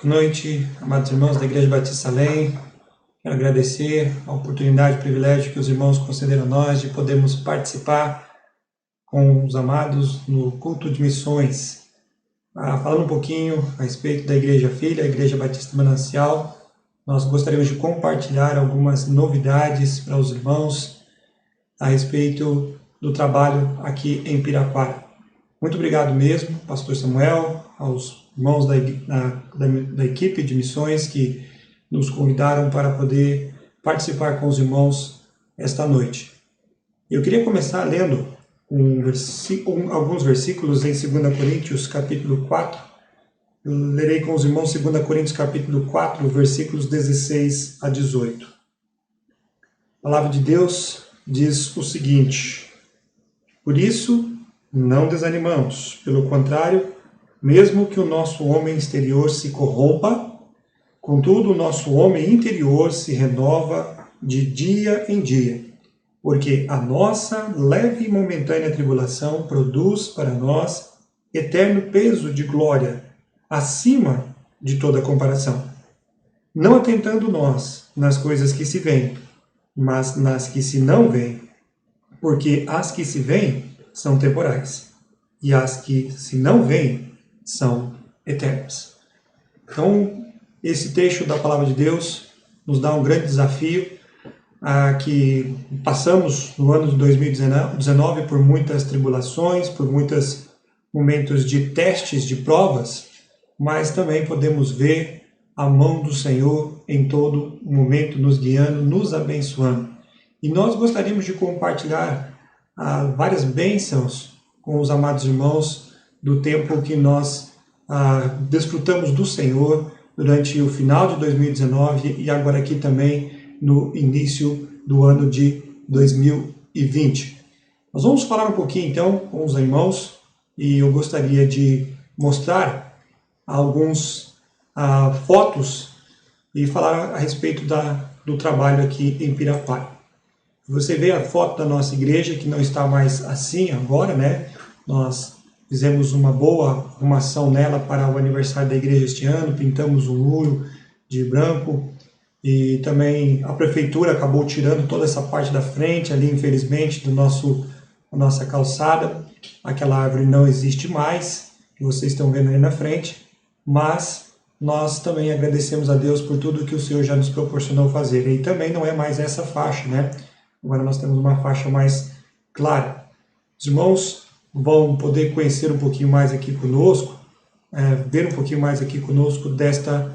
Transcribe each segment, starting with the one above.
Boa noite, amados irmãos da Igreja Batista Salem. Quero agradecer a oportunidade e o privilégio que os irmãos concederam a nós de podermos participar com os amados no culto de missões. Falando um pouquinho a respeito da Igreja Filha, a Igreja Batista Manancial, nós gostaríamos de compartilhar algumas novidades para os irmãos a respeito do trabalho aqui em Piraquara. Muito obrigado mesmo, pastor Samuel, aos irmãos da equipe de missões que nos convidaram para poder participar com os irmãos esta noite. Eu queria começar lendo alguns versículos em 2 Coríntios, capítulo 4. Eu lerei com os irmãos 2 Coríntios, capítulo 4, versículos 16 a 18. A palavra de Deus diz o seguinte: Por isso, não desanimamos, pelo contrário, mesmo que o nosso homem exterior se corrompa, contudo o nosso homem interior se renova de dia em dia, porque a nossa leve e momentânea tribulação produz para nós eterno peso de glória, acima de toda comparação. Não atentando nós nas coisas que se veem, mas nas que se não veem, porque as que se veem são temporais, e as que se não veem são eternas. Então, esse trecho da Palavra de Deus nos dá um grande desafio, que passamos no ano de 2019 por muitas tribulações, por muitos momentos de testes, de provas, mas também podemos ver a mão do Senhor em todo momento nos guiando, nos abençoando. E nós gostaríamos de compartilhar várias bênçãos com os amados irmãos do tempo que nós desfrutamos do Senhor durante o final de 2019 e agora aqui também no início do ano de 2020. Nós vamos falar um pouquinho então com os irmãos e eu gostaria de mostrar alguns fotos e falar a respeito do trabalho aqui em Piraquara. Você vê a foto da nossa igreja, que não está mais assim agora, né? Nós fizemos uma boa arrumação nela para o aniversário da igreja este ano, pintamos um muro de branco e também a prefeitura acabou tirando toda essa parte da frente ali, infelizmente, da nossa calçada. Aquela árvore não existe mais, que vocês estão vendo ali na frente, mas nós também agradecemos a Deus por tudo que o Senhor já nos proporcionou fazer. E também não é mais essa faixa, né? Agora nós temos uma faixa mais clara. Os irmãos vão poder conhecer um pouquinho mais aqui conosco, ver um pouquinho mais aqui conosco desta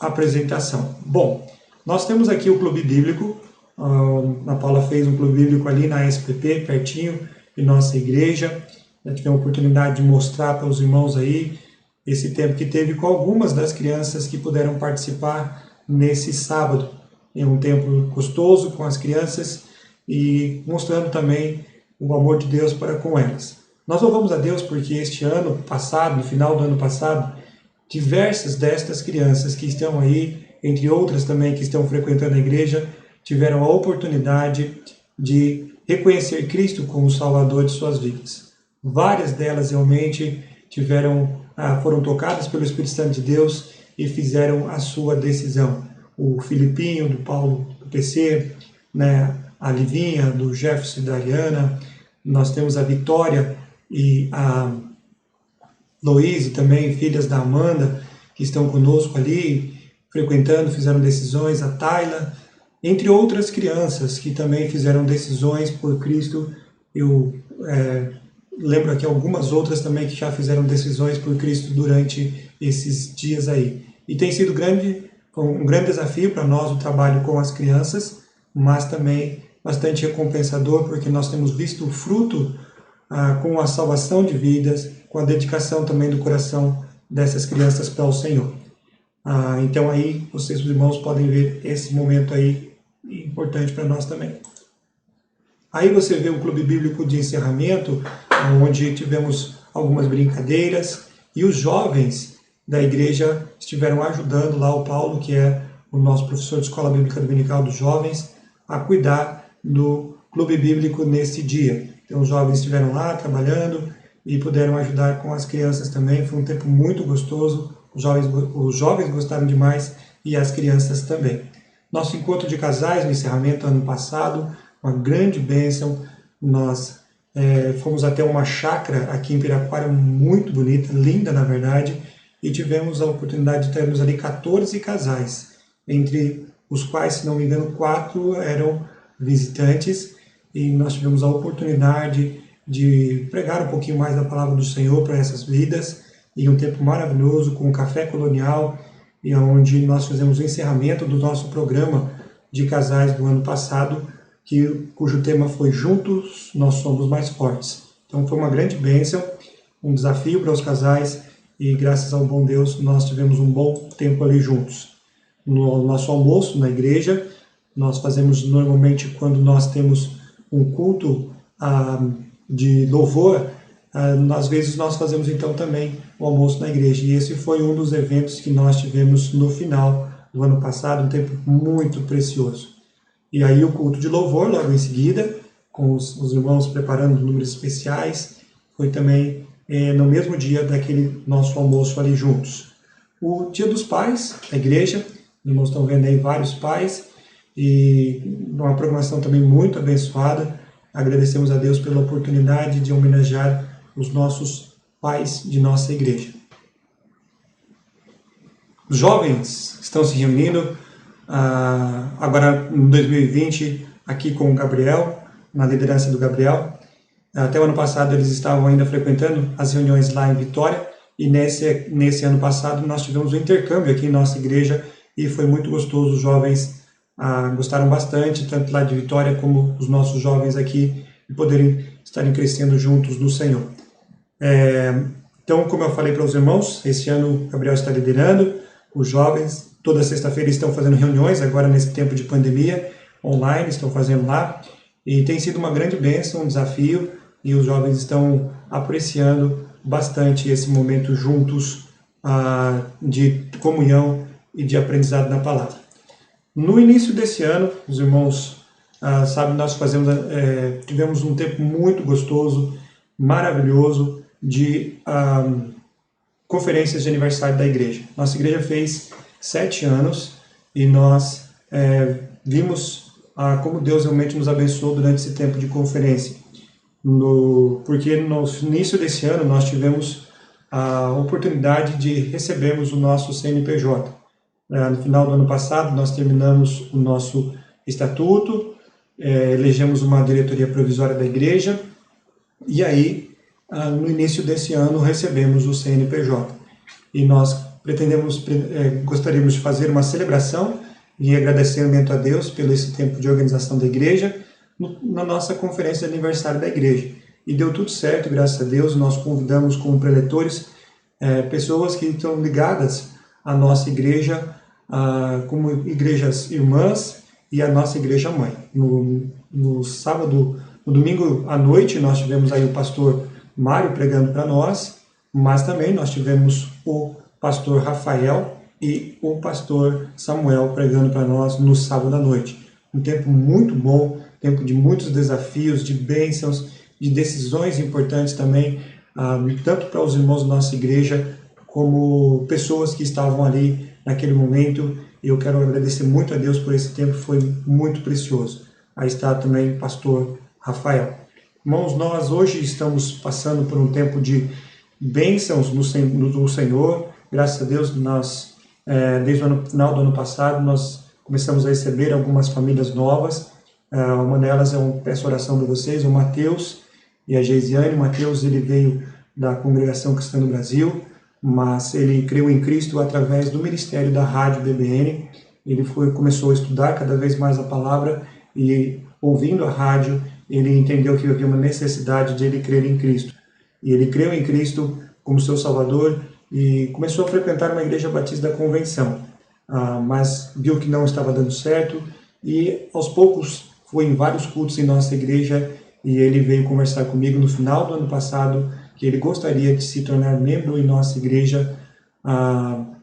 apresentação. Bom, nós temos aqui o Clube Bíblico. A Paula fez um Clube Bíblico ali na SPP, pertinho de nossa igreja. Já tivemos a oportunidade de mostrar para os irmãos aí esse tempo que teve com algumas das crianças que puderam participar nesse sábado. É um tempo gostoso com as crianças e mostrando também o amor de Deus para com elas. Nós louvamos a Deus porque este ano passado, no final do ano passado, diversas destas crianças que estão aí, entre outras também que estão frequentando a igreja, tiveram a oportunidade de reconhecer Cristo como o Salvador de suas vidas. Várias delas realmente foram tocadas pelo Espírito Santo de Deus e fizeram a sua decisão. O Filipinho, do Paulo do PC, né, a Livinha, do Jefferson e da Ariana, nós temos a Vitória e a Loíse também, filhas da Amanda, que estão conosco ali, frequentando, fizeram decisões, a Tayla, entre outras crianças que também fizeram decisões por Cristo. Eu lembro aqui algumas outras também que já fizeram decisões por Cristo durante esses dias aí. E tem sido um grande desafio para nós o trabalho com as crianças, mas também bastante recompensador, porque nós temos visto o fruto com a salvação de vidas, com a dedicação também do coração dessas crianças para o Senhor. Então aí, vocês, os irmãos, podem ver esse momento aí importante para nós também. Aí você vê o Clube Bíblico de encerramento, onde tivemos algumas brincadeiras, e os jovens da igreja estiveram ajudando lá o Paulo, que é o nosso professor de Escola Bíblica Dominical dos Jovens, a cuidar do Clube Bíblico nesse dia. Então os jovens estiveram lá trabalhando e puderam ajudar com as crianças também. Foi um tempo muito gostoso, os jovens gostaram demais e as crianças também. Nosso encontro de casais no encerramento ano passado, uma grande bênção. Nós fomos até uma chácara aqui em Piraquara, muito bonita, linda na verdade, e tivemos a oportunidade de termos ali 14 casais, entre os quais, se não me engano, 4 eram visitantes, e nós tivemos a oportunidade de pregar um pouquinho mais da palavra do Senhor para essas vidas, e um tempo maravilhoso com o Café Colonial, e onde nós fizemos o encerramento do nosso programa de casais do ano passado, cujo tema foi Juntos Nós Somos Mais Fortes. Então foi uma grande bênção, um desafio para os casais, e graças ao bom Deus nós tivemos um bom tempo ali juntos. No nosso almoço na igreja, nós fazemos normalmente quando nós temos um culto de louvor, às vezes nós fazemos então também o almoço na igreja. E esse foi um dos eventos que nós tivemos no final do ano passado, um tempo muito precioso. E aí o culto de louvor, logo em seguida, com os irmãos preparando números especiais, foi também no mesmo dia daquele nosso almoço ali juntos. O Dia dos Pais, a igreja, os irmãos estão vendo aí vários pais, e uma programação também muito abençoada. Agradecemos a Deus pela oportunidade de homenagear os nossos pais de nossa igreja. Os jovens estão se reunindo agora em 2020 aqui com o Gabriel, na liderança do Gabriel. Até o ano passado eles estavam ainda frequentando as reuniões lá em Vitória, e nesse ano passado nós tivemos um intercâmbio aqui em nossa igreja e foi muito gostoso. Os jovens gostaram bastante, tanto lá de Vitória como os nossos jovens aqui, e poderem estarem crescendo juntos no Senhor. Então, como eu falei para os irmãos, esse ano o Gabriel está liderando, os jovens toda sexta-feira estão fazendo reuniões, agora nesse tempo de pandemia, online, estão fazendo lá, e tem sido uma grande bênção, um desafio, e os jovens estão apreciando bastante esse momento juntos de comunhão e de aprendizado na palavra. No início desse ano, os irmãos sabem, nós tivemos um tempo muito gostoso, maravilhoso, de conferências de aniversário da igreja. Nossa igreja fez 7 anos e nós vimos como Deus realmente nos abençoou durante esse tempo de conferência. Porque no início desse ano nós tivemos a oportunidade de recebermos o nosso CNPJ. No final do ano passado nós terminamos o nosso estatuto, elegemos uma diretoria provisória da igreja, e aí no início desse ano recebemos o CNPJ. E nós gostaríamos de fazer uma celebração e agradecimento a Deus pelo esse tempo de organização da igreja, na nossa conferência de aniversário da igreja. E deu tudo certo, graças a Deus. Nós convidamos como preletores pessoas que estão ligadas à nossa igreja, como igrejas irmãs e a nossa igreja mãe. No domingo à noite, nós tivemos aí o pastor Mário pregando para nós, mas também nós tivemos o pastor Rafael e o pastor Samuel pregando para nós no sábado à noite. Um tempo muito bom, tempo de muitos desafios, de bênçãos, de decisões importantes também, tanto para os irmãos da nossa igreja, como pessoas que estavam ali naquele momento. E eu quero agradecer muito a Deus por esse tempo, foi muito precioso. Aí está também o pastor Rafael. Irmãos, nós hoje estamos passando por um tempo de bênçãos no Senhor. Graças a Deus, nós, desde o final do ano passado, nós começamos a receber algumas famílias novas. Uma delas peço oração de vocês, o Mateus e a Geisiane. O Mateus, ele veio da Congregação Cristã do Brasil, mas ele creu em Cristo através do ministério da Rádio BBN. Ele começou a estudar cada vez mais a palavra e, ouvindo a rádio, ele entendeu que havia uma necessidade de ele crer em Cristo. E ele creu em Cristo como seu Salvador e começou a frequentar uma igreja batista da Convenção, mas viu que não estava dando certo e, aos poucos, foi em vários cultos em nossa igreja e ele veio conversar comigo no final do ano passado que ele gostaria de se tornar membro em nossa igreja,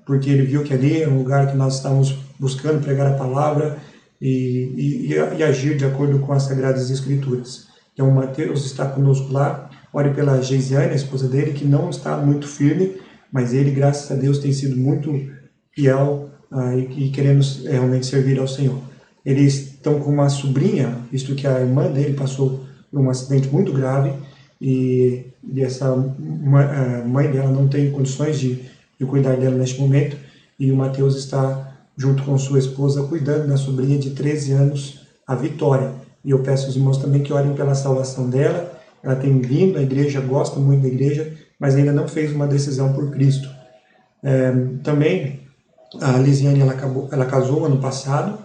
porque ele viu que ali era um lugar que nós estávamos buscando pregar a palavra e agir de acordo com as Sagradas Escrituras. Então, o Mateus está conosco lá, Ore pela Geisiane, a esposa dele, que não está muito firme, mas ele, graças a Deus, tem sido muito fiel e querendo realmente servir ao Senhor. Eles estão com uma sobrinha, visto que a irmã dele passou por um acidente muito grave e essa mãe dela não tem condições de cuidar dela neste momento, e o Mateus está junto com sua esposa cuidando da sobrinha de 13 anos, a Vitória. E eu peço aos irmãos também que orem pela salvação dela. Ela tem vindo à igreja, gosta muito da igreja, mas ainda não fez uma decisão por Cristo. Também a Lisiane, ela casou ano passado,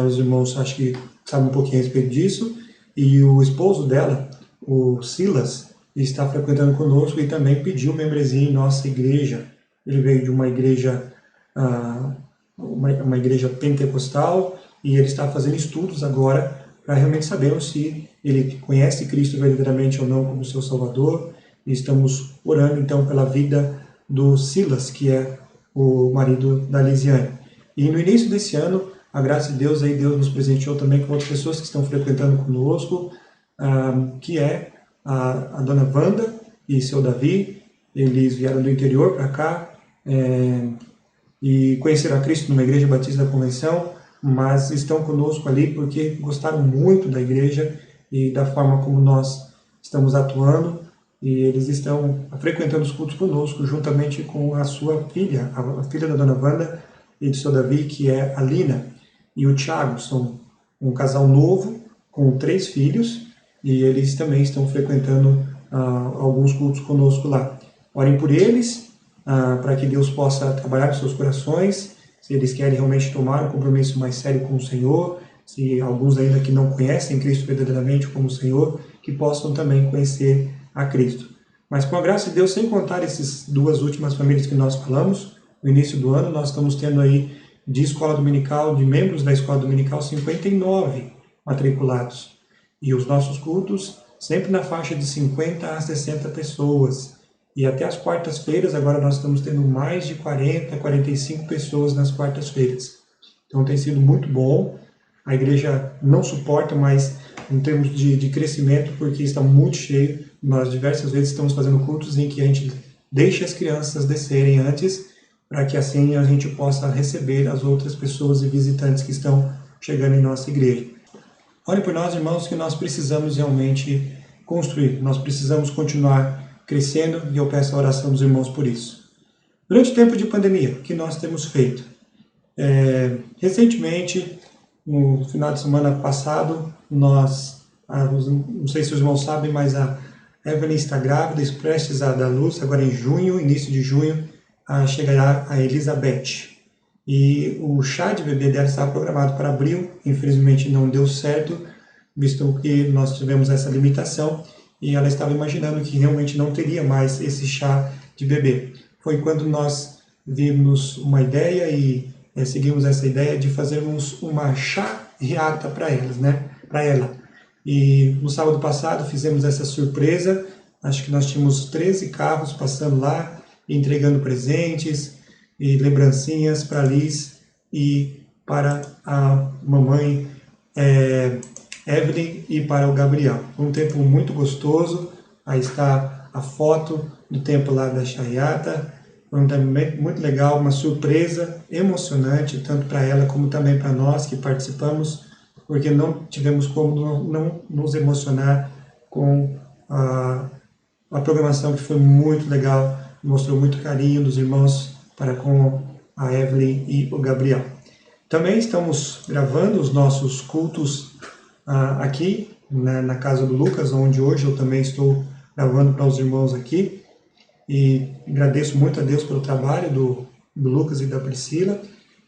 os irmãos acho que sabem um pouquinho a respeito disso, e o esposo dela, o Silas, está frequentando conosco e também pediu membresia em nossa igreja. Ele veio de uma igreja pentecostal, e ele está fazendo estudos agora para realmente sabermos se ele conhece Cristo verdadeiramente ou não como seu Salvador. E estamos orando então pela vida do Silas, que é o marido da Lisiane. E no início desse ano, a graça de Deus, aí Deus nos presenteou também com outras pessoas que estão frequentando conosco, que é a dona Wanda e seu Davi. Eles vieram do interior para cá e conheceram a Cristo numa igreja batista da Convenção, mas estão conosco ali porque gostaram muito da igreja e da forma como nós estamos atuando, e eles estão frequentando os cultos conosco, juntamente com a sua filha, a filha da dona Wanda e do seu Davi, que é a Lina, e o Thiago. São um casal novo, com 3 filhos, e eles também estão frequentando alguns cultos conosco lá. Orem por eles, para que Deus possa trabalhar nos seus corações, se eles querem realmente tomar um compromisso mais sério com o Senhor, se alguns ainda que não conhecem Cristo verdadeiramente como Senhor, que possam também conhecer a Cristo. Mas com a graça de Deus, sem contar essas 2 últimas famílias que nós falamos, no início do ano nós estamos tendo aí de escola dominical, de membros da escola dominical, 59 matriculados. E os nossos cultos sempre na faixa de 50 a 60 pessoas. E até as quartas-feiras, agora nós estamos tendo mais de 40, 45 pessoas nas quartas-feiras. Então tem sido muito bom. A igreja não suporta mais em termos de crescimento, porque está muito cheio. Nós diversas vezes estamos fazendo cultos em que a gente deixa as crianças descerem antes, para que assim a gente possa receber as outras pessoas e visitantes que estão chegando em nossa igreja. Olhem por nós, irmãos, que nós precisamos realmente construir. Nós precisamos continuar crescendo, e eu peço a oração dos irmãos por isso. Durante o tempo de pandemia, o que nós temos feito? Recentemente, no final de semana passado, nós, não sei se os irmãos sabem, mas a Evelyn está grávida, prestes a dar luz, agora em junho, início de junho, chegará a Elizabeth. E o chá de bebê dela estava programado para abril, infelizmente não deu certo, visto que nós tivemos essa limitação, e ela estava imaginando que realmente não teria mais esse chá de bebê. Foi quando nós vimos uma ideia e seguimos essa ideia de fazermos uma chá reata para elas, né? Para ela. E no sábado passado fizemos essa surpresa. Acho que nós tínhamos 13 carros passando lá, entregando presentes e lembrancinhas para a Liz e para a mamãe Evelyn e para o Gabriel. Foi um tempo muito gostoso. Aí está a foto do tempo lá da Chaiata. Foi um tempo muito legal, uma surpresa emocionante, tanto para ela como também para nós que participamos, porque não tivemos como não nos emocionar com a programação, que foi muito legal, mostrou muito carinho dos irmãos para com a Evelyn e o Gabriel. Também estamos gravando os nossos cultos aqui na casa do Lucas, onde hoje eu também estou gravando para os irmãos aqui, e agradeço muito a Deus pelo trabalho do Lucas e da Priscila,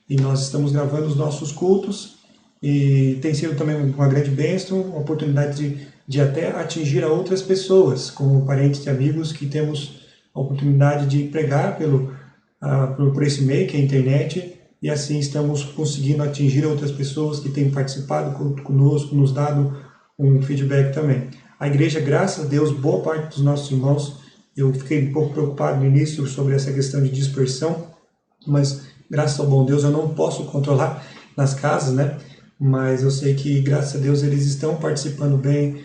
e nós estamos gravando os nossos cultos, e tem sido também uma grande bênção, uma oportunidade de até atingir a outras pessoas, como parentes e amigos, que temos a oportunidade de pregar por esse meio, que é a internet, e assim estamos conseguindo atingir outras pessoas que têm participado conosco, nos dado um feedback também. A igreja, graças a Deus, boa parte dos nossos irmãos, eu fiquei um pouco preocupado no início sobre essa questão de dispersão, mas graças ao bom Deus eu não posso controlar nas casas, né? Mas eu sei que, graças a Deus, eles estão participando bem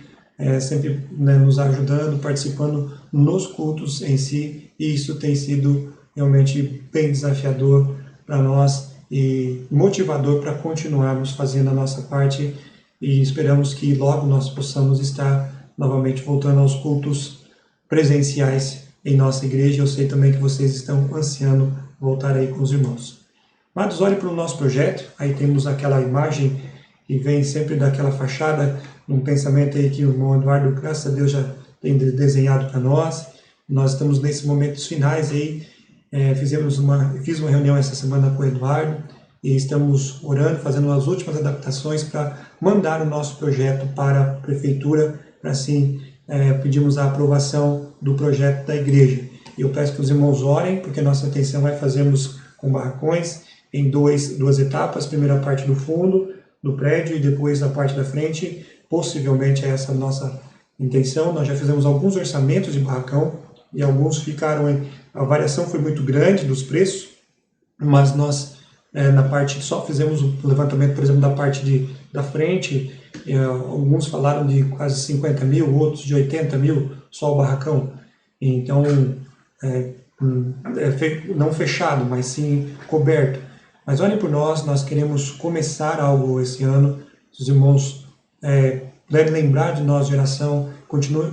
sempre, né, nos ajudando, participando nos cultos em si, e isso tem sido realmente bem desafiador para nós e motivador para continuarmos fazendo a nossa parte, e esperamos que logo nós possamos estar novamente voltando aos cultos presenciais em nossa igreja. Eu sei também que vocês estão ansiando voltar aí com os irmãos. Amados, olhe para o nosso projeto, aí temos aquela imagem que vem sempre daquela fachada, um pensamento aí que o irmão Eduardo, graças a Deus, já tem desenhado para nós. Nós estamos nesses momentos finais aí, fiz uma reunião essa semana com o Eduardo, e estamos orando, fazendo as últimas adaptações para mandar o nosso projeto para a prefeitura, para assim pedimos a aprovação do projeto da igreja. Eu peço que os irmãos orem, porque nossa intenção é fazermos com barracões em duas etapas, primeira parte do fundo do prédio e depois a parte da frente. Possivelmente é essa a nossa intenção. Nós já fizemos alguns orçamentos de barracão e alguns ficaram a variação foi muito grande dos preços, mas nós na parte só fizemos o levantamento, por exemplo, da parte da frente. Alguns falaram de quase 50 mil, outros de 80 mil só o barracão. Então não fechado, mas sim coberto. Mas olhem por nós queremos começar algo esse ano. Se os irmãos puderem lembrar de nós de oração,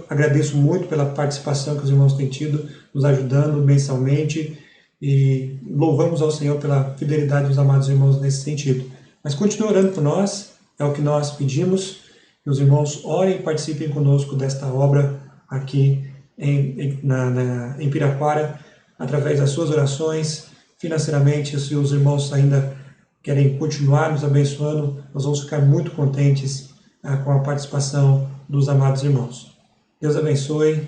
agradeço muito pela participação que os irmãos têm tido, nos ajudando mensalmente, e louvamos ao Senhor pela fidelidade dos amados irmãos nesse sentido. Mas continue orando por nós, é o que nós pedimos, que os irmãos orem e participem conosco desta obra aqui em Piraquara, através das suas orações. Financeiramente, se os irmãos ainda querem continuar nos abençoando, nós vamos ficar muito contentes com a participação dos amados irmãos. Deus abençoe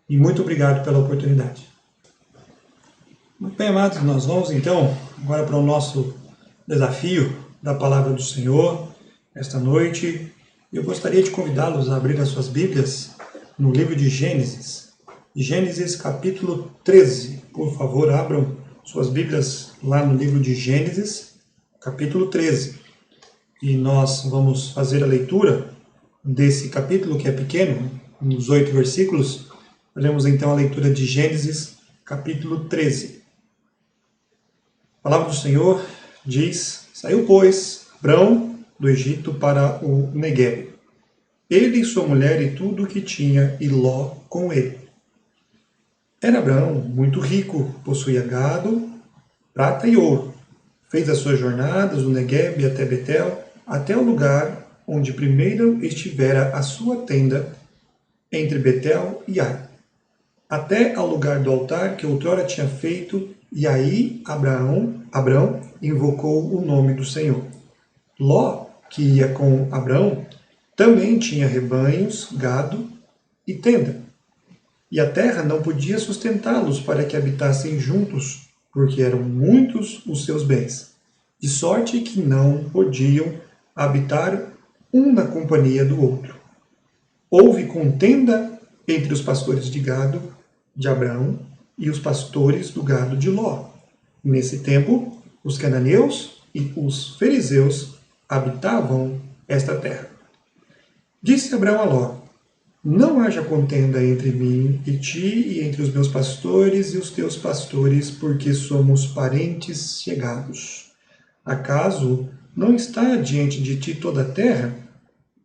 e muito obrigado pela oportunidade. Muito bem, amados, nós vamos então agora para o nosso desafio da Palavra do Senhor esta noite. Eu gostaria de convidá-los a abrir as suas Bíblias no livro de Gênesis. Gênesis capítulo 13. Por favor, abram suas Bíblias lá no livro de Gênesis, capítulo 13. E nós vamos fazer a leitura desse capítulo, que é pequeno, nos 8 versículos. Faremos então a leitura de Gênesis, capítulo 13. A palavra do Senhor diz: Saiu, pois, Abrão do Egito para o Neguebe, ele e sua mulher e tudo o que tinha, e Ló com ele. Era Abrão muito rico, possuía gado, prata e ouro. Fez as suas jornadas do Neguebe até Betel, até o lugar onde primeiro estivera a sua tenda, entre Betel e Ai, até ao lugar do altar que outrora tinha feito, e aí Abrão invocou o nome do Senhor. Ló, que ia com Abrão, também tinha rebanhos, gado e tenda. E a terra não podia sustentá-los para que habitassem juntos, porque eram muitos os seus bens, de sorte que não podiam habitar um na companhia do outro. Houve contenda entre os pastores de gado de Abrão e os pastores do gado de Ló. Nesse tempo, os cananeus e os fariseus habitavam esta terra. Disse Abrão a Ló: Não haja contenda entre mim e ti, e entre os meus pastores e os teus pastores, porque somos parentes chegados. Acaso não está diante de ti toda a terra?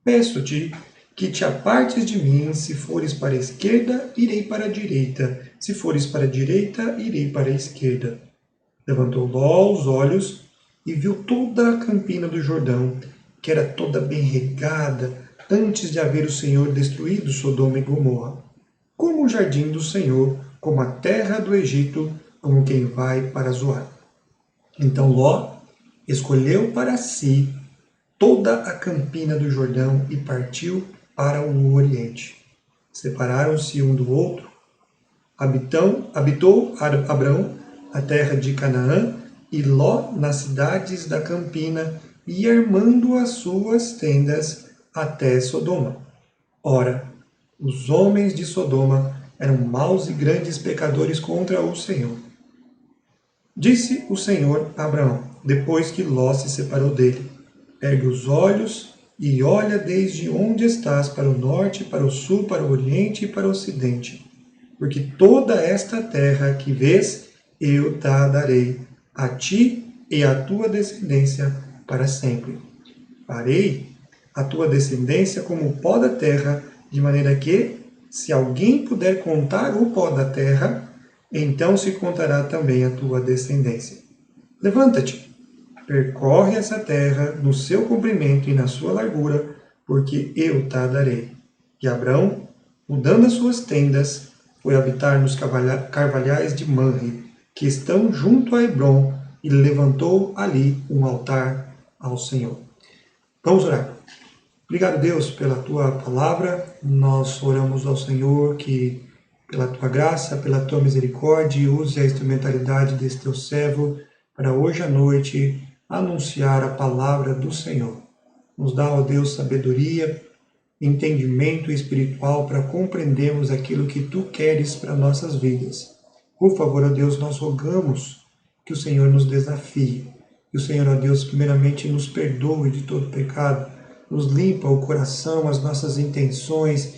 Peço-te que te apartes de mim. Se fores para a esquerda, irei para a direita. Se fores para a direita, irei para a esquerda. Levantou Ló os olhos e viu toda a campina do Jordão, que era toda bem regada, antes de haver o Senhor destruído Sodoma e Gomorra, como o jardim do Senhor, como a terra do Egito, como quem vai para Zoar. Então Ló escolheu para si toda a campina do Jordão e partiu para o oriente. Separaram-se um do outro. Habitou Abrão a terra de Canaã, e Ló nas cidades da campina, e armando as suas tendas até Sodoma. Ora, os homens de Sodoma eram maus e grandes pecadores contra o Senhor. Disse o Senhor a Abraão, depois que Ló se separou dele: Ergue os olhos e olha desde onde estás para o norte, para o sul, para o oriente e para o ocidente. Porque toda esta terra que vês, eu te darei a ti e à tua descendência para sempre. Farei a tua descendência como o pó da terra, de maneira que, se alguém puder contar o pó da terra, então se contará também a tua descendência. Levanta-te, percorre essa terra no seu comprimento e na sua largura, porque eu te darei. E Abrão, mudando as suas tendas, foi habitar nos carvalhais de Manre, que estão junto a Hebrom, e levantou ali um altar ao Senhor. Vamos orar. Obrigado, Deus, pela tua palavra. Nós oramos ao Senhor que, pela tua graça, pela tua misericórdia, use a instrumentalidade desse teu servo para hoje à noite anunciar a palavra do Senhor. Nos dá, ó Deus, sabedoria, entendimento espiritual para compreendermos aquilo que tu queres para nossas vidas. Por favor, ó Deus, nós rogamos que o Senhor nos desafie, que o Senhor, ó Deus, primeiramente nos perdoe de todo pecado, nos limpa o coração, as nossas intenções,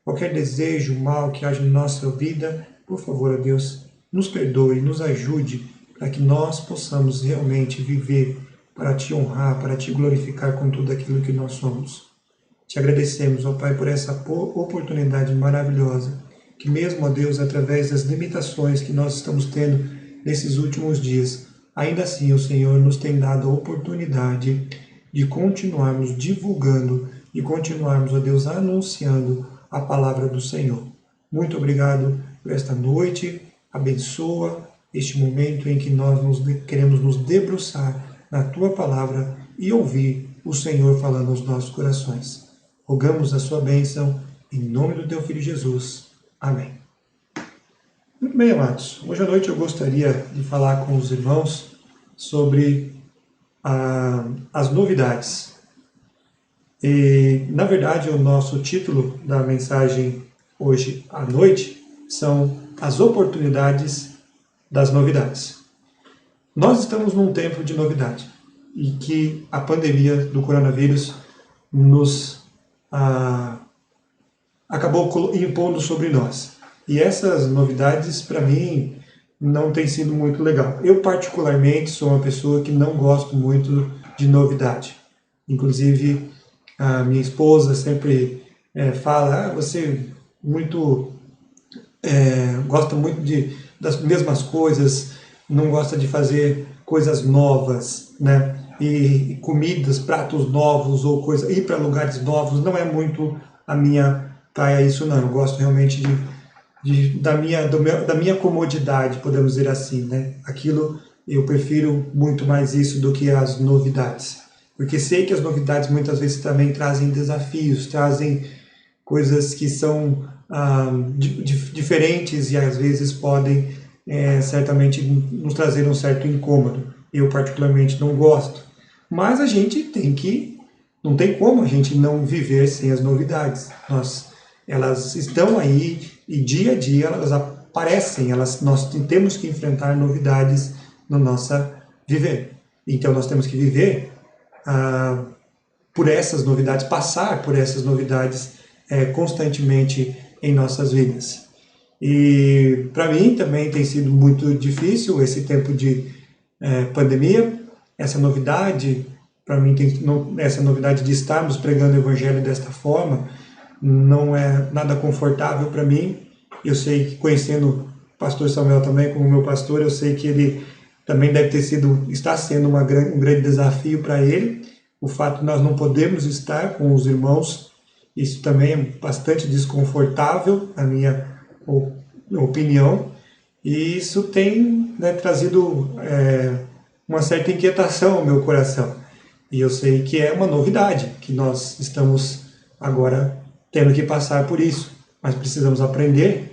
qualquer desejo mal que haja em nossa vida. Por favor, ó Deus, nos perdoe, nos ajude para que nós possamos realmente viver para te honrar, para te glorificar com tudo aquilo que nós somos. Te agradecemos, ó Pai, por essa oportunidade maravilhosa, que mesmo, ó Deus, através das limitações que nós estamos tendo nesses últimos dias, ainda assim o Senhor nos tem dado a oportunidade de continuarmos divulgando e continuarmos, ó Deus, anunciando a palavra do Senhor. Muito obrigado por esta noite, abençoa este momento em que nós queremos nos debruçar na Tua palavra e ouvir o Senhor falando aos nossos corações. Rogamos a sua bênção, em nome do Teu Filho Jesus. Amém. Muito bem, amados. Hoje à noite eu gostaria de falar com os irmãos sobre as novidades. E, na verdade, o nosso título da mensagem hoje à noite são as oportunidades das novidades. Nós estamos num tempo de novidade e que a pandemia do coronavírus nos acabou impondo sobre nós. E essas novidades, para mim, não tem sido muito legal. Eu, particularmente, sou uma pessoa que não gosto muito de novidade. Inclusive, a minha esposa sempre fala, você gosta muito das mesmas coisas, não gosta de fazer coisas novas, né? E comidas, pratos novos ou ir para lugares novos, não é muito a minha praia isso não. Eu gosto realmente da minha comodidade, podemos dizer assim, né? Aquilo, eu prefiro muito mais isso do que as novidades. Porque sei que as novidades muitas vezes também trazem desafios, trazem coisas que são diferentes e às vezes podem certamente nos trazer um certo incômodo. Eu particularmente não gosto. Mas a gente não tem como a gente não viver sem as novidades. Elas estão aí e dia a dia elas aparecem, nós temos que enfrentar novidades no nosso viver. Então nós temos que viver por essas novidades, passar por essas novidades constantemente em nossas vidas. E para mim também tem sido muito difícil esse tempo de pandemia, essa novidade, para mim essa novidade de estarmos pregando o evangelho desta forma, não é nada confortável para mim. Eu sei que, conhecendo o pastor Samuel também como meu pastor, eu sei que ele também está sendo um grande desafio para ele, o fato de nós não podermos estar com os irmãos. Isso também é bastante desconfortável, na minha opinião, e isso tem trazido uma certa inquietação ao meu coração. E eu sei que é uma novidade, que nós estamos agora tendo que passar por isso, mas precisamos aprender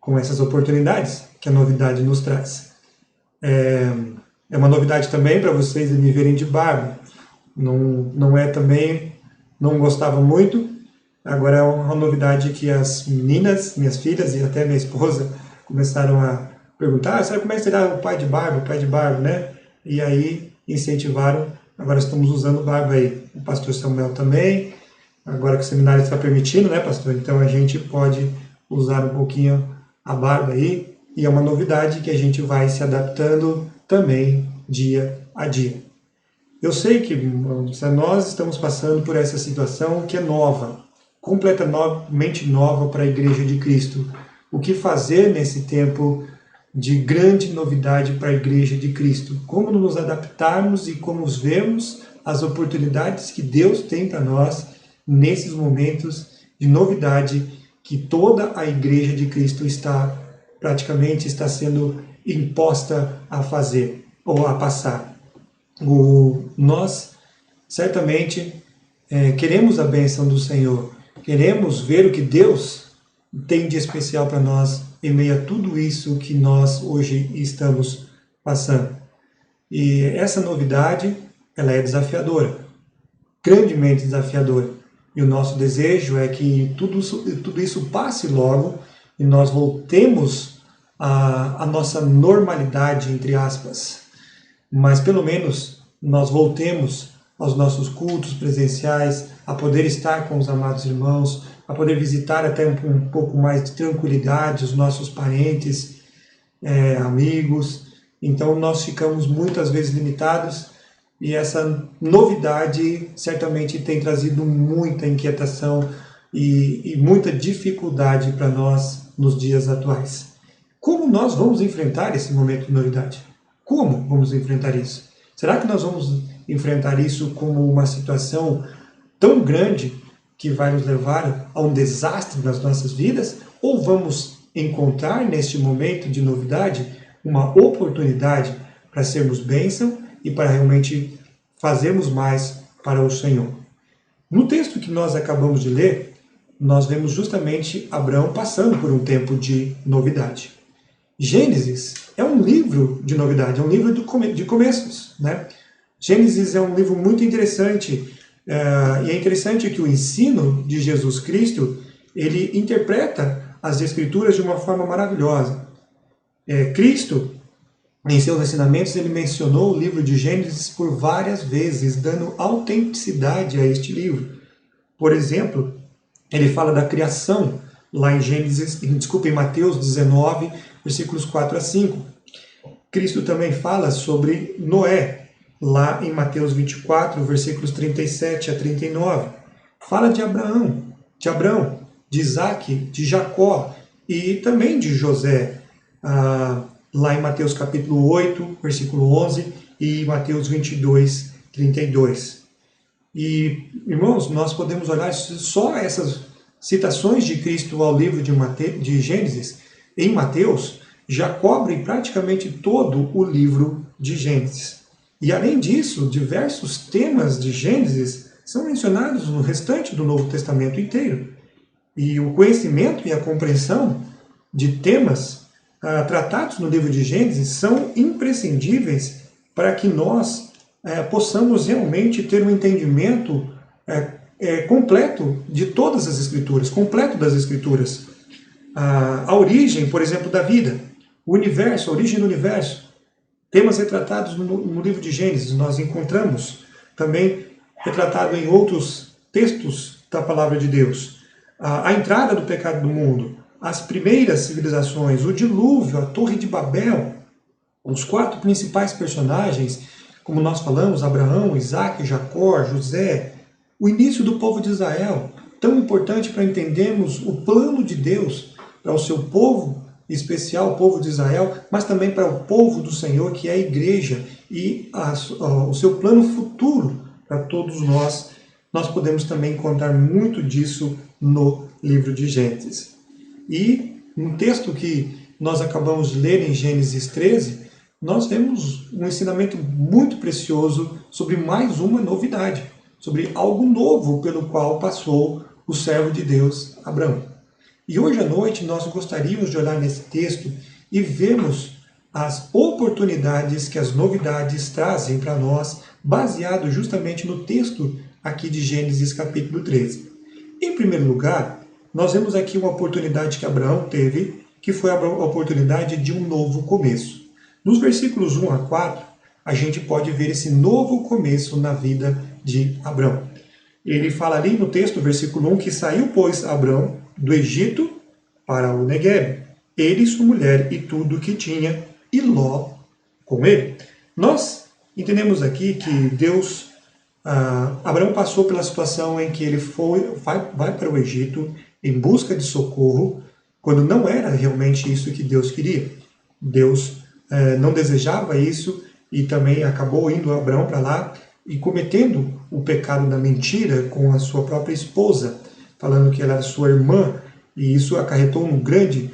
com essas oportunidades que a novidade nos traz. É uma novidade também para vocês me verem de barba. Não é também, não gostava muito. Agora é uma novidade que as meninas, minhas filhas e até minha esposa começaram a perguntar, sabe como é que será o pai de barba, né? E aí incentivaram agora estamos usando barba aí. O pastor Samuel também, agora que o seminário está permitindo, né, pastor? Então a gente pode usar um pouquinho a barba aí, e é uma novidade que a gente vai se adaptando também dia a dia. Eu sei que nós estamos passando por essa situação que é nova, completamente nova para a Igreja de Cristo. O que fazer nesse tempo de grande novidade para a Igreja de Cristo? Como nos adaptarmos e como vemos as oportunidades que Deus tem para nós nesses momentos de novidade que toda a Igreja de Cristo praticamente está sendo imposta a fazer ou a passar. Nós certamente queremos a bênção do Senhor, queremos ver o que Deus tem de especial para nós em meio a tudo isso que nós hoje estamos passando. E essa novidade, ela é desafiadora, grandemente desafiadora. E o nosso desejo é que tudo isso passe logo e nós voltemos à nossa normalidade, entre aspas. Mas pelo menos nós voltemos aos nossos cultos presenciais, a poder estar com os amados irmãos, a poder visitar até um pouco mais de tranquilidade os nossos parentes, amigos. Então nós ficamos muitas vezes limitados e essa novidade certamente tem trazido muita inquietação e muita dificuldade para nós nos dias atuais. Como nós vamos enfrentar esse momento de novidade? Como vamos enfrentar isso? Será que nós vamos enfrentar isso como uma situação tão grande que vai nos levar a um desastre nas nossas vidas? Ou vamos encontrar neste momento de novidade uma oportunidade para sermos bênção e para realmente fazermos mais para o Senhor? No texto que nós acabamos de ler, nós vemos justamente Abraão passando por um tempo de novidade. Gênesis é um livro de novidade, é um livro de começos, né? Gênesis é um livro muito interessante, e é interessante que o ensino de Jesus Cristo, ele interpreta as Escrituras de uma forma maravilhosa. Cristo, em seus ensinamentos, ele mencionou o livro de Gênesis por várias vezes, dando autenticidade a este livro. Por exemplo, ele fala da criação, lá em Mateus 19, versículos 4 a 5. Cristo também fala sobre Noé, lá em Mateus 24, versículos 37 a 39. Fala de Abraão, de Isaac, de Jacó e também de José, lá em Mateus capítulo 8, versículo 11 e Mateus 22, 32. E, irmãos, nós podemos olhar só essas citações de Cristo ao livro de Gênesis, em Mateus, já cobrem praticamente todo o livro de Gênesis. E além disso, diversos temas de Gênesis são mencionados no restante do Novo Testamento inteiro. E o conhecimento e a compreensão de temas tratados no livro de Gênesis são imprescindíveis para que nós possamos realmente ter um entendimento completo de todas as Escrituras, completo das Escrituras. A origem, por exemplo, da vida, o universo, a origem do universo, temas retratados no livro de Gênesis, nós encontramos também retratado em outros textos da palavra de Deus. A entrada do pecado do mundo, as primeiras civilizações, o dilúvio, a Torre de Babel, os 4 principais personagens, como nós falamos, Abraão, Isaac, Jacó, José, o início do povo de Israel, tão importante para entendermos o plano de Deus para o seu povo, em especial o povo de Israel, mas também para o povo do Senhor, que é a igreja, e o seu plano futuro para todos nós. Nós podemos também encontrar muito disso no livro de Gênesis. E no texto que nós acabamos de ler em Gênesis 13, nós vemos um ensinamento muito precioso sobre mais uma novidade, sobre algo novo pelo qual passou o servo de Deus, Abraão. E hoje à noite nós gostaríamos de olhar nesse texto e vermos as oportunidades que as novidades trazem para nós, baseado justamente no texto aqui de Gênesis capítulo 13. Em primeiro lugar, nós vemos aqui uma oportunidade que Abraão teve, que foi a oportunidade de um novo começo. Nos versículos 1 a 4, a gente pode ver esse novo começo na vida de Abrão. Ele fala ali no texto, versículo 1, que saiu, pois, Abrão do Egito para o Neguebe, ele, sua mulher e tudo o que tinha, e Ló com ele. Nós entendemos aqui que Deus, Abraão passou pela situação em que ele vai para o Egito em busca de socorro, quando não era realmente isso que Deus queria. Deus não desejava isso e também acabou indo Abraão para lá e cometendo o pecado da mentira com a sua própria esposa, falando que ela era sua irmã, e isso acarretou um grande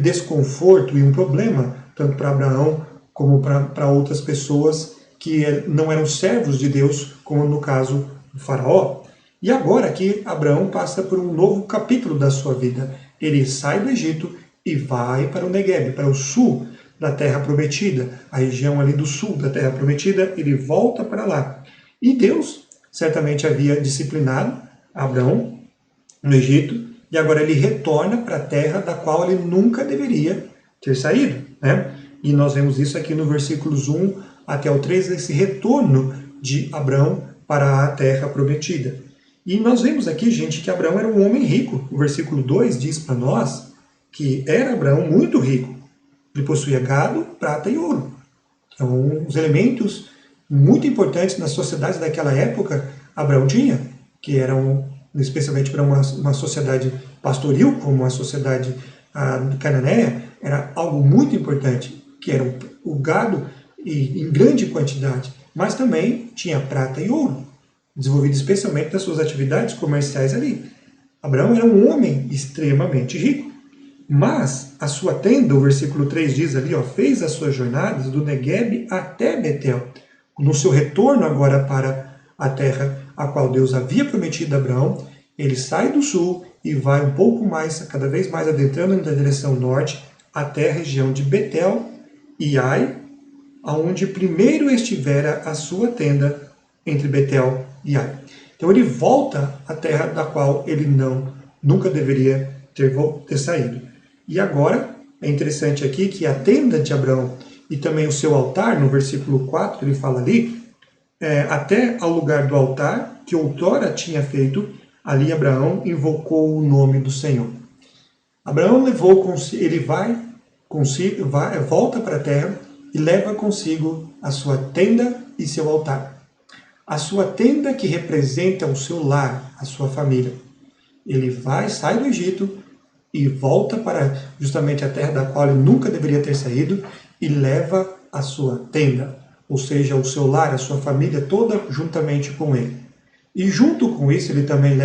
desconforto e um problema, tanto para Abraão como para outras pessoas que não eram servos de Deus, como no caso do faraó. E agora aqui Abraão passa por um novo capítulo da sua vida. Ele sai do Egito e vai para o Neguebe, para o sul da Terra Prometida, a região ali do sul da Terra Prometida, ele volta para lá. E Deus certamente havia disciplinado Abraão no Egito, e agora ele retorna para a terra da qual ele nunca deveria ter saído, né? E nós vemos isso aqui no versículos 1 até o 3, esse retorno de Abraão para a Terra Prometida. E nós vemos aqui, gente, que Abraão era um homem rico. O versículo 2 diz para nós que era Abraão muito rico. Ele possuía gado, prata e ouro. Então, os elementos muito importantes nas sociedades daquela época, Abraão tinha, que eram, especialmente para uma sociedade pastoril, como a sociedade cananeia, era algo muito importante, que era o gado em grande quantidade, mas também tinha prata e ouro, desenvolvido especialmente das suas atividades comerciais ali. Abraão era um homem extremamente rico. Mas a sua tenda, o versículo 3 diz ali, fez as suas jornadas do Neguebe até Betel. No seu retorno agora para a terra a qual Deus havia prometido a Abraão, ele sai do sul e vai um pouco mais, cada vez mais adentrando na direção norte, até a região de Betel e Ai, aonde primeiro estivera a sua tenda entre Betel e Ai. Então ele volta à terra da qual ele nunca deveria ter saído. E agora, é interessante aqui que a tenda de Abraão e também o seu altar, no versículo 4, ele fala ali, até ao lugar do altar que outrora tinha feito, ali Abraão invocou o nome do Senhor. Abraão volta para a terra e leva consigo a sua tenda e seu altar. A sua tenda que representa o seu lar, a sua família. Ele sai do Egito e volta para justamente a terra da qual ele nunca deveria ter saído e leva a sua tenda, ou seja, o seu lar, a sua família toda juntamente com ele. E junto com isso ele também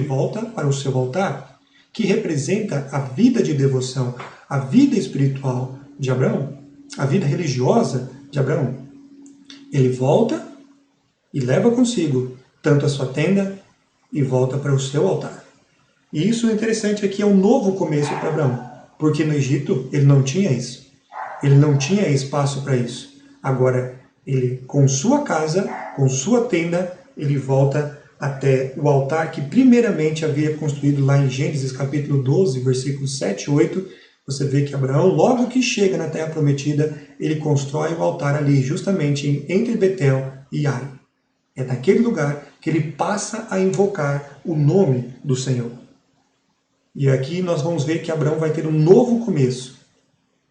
volta para o seu altar, que representa a vida de devoção, a vida espiritual de Abraão, a vida religiosa de Abraão. Ele volta e leva consigo tanto a sua tenda e volta para o seu altar. E isso é interessante aqui, é um novo começo para Abraão, porque no Egito ele não tinha isso. Ele não tinha espaço para isso. Agora, ele com sua casa, com sua tenda, ele volta até o altar que primeiramente havia construído lá em Gênesis capítulo 12, versículos 7 e 8. Você vê que Abraão, logo que chega na Terra Prometida, ele constrói o altar ali, justamente entre Betel e Ai. É naquele lugar que ele passa a invocar o nome do Senhor. E aqui nós vamos ver que Abraão vai ter um novo começo.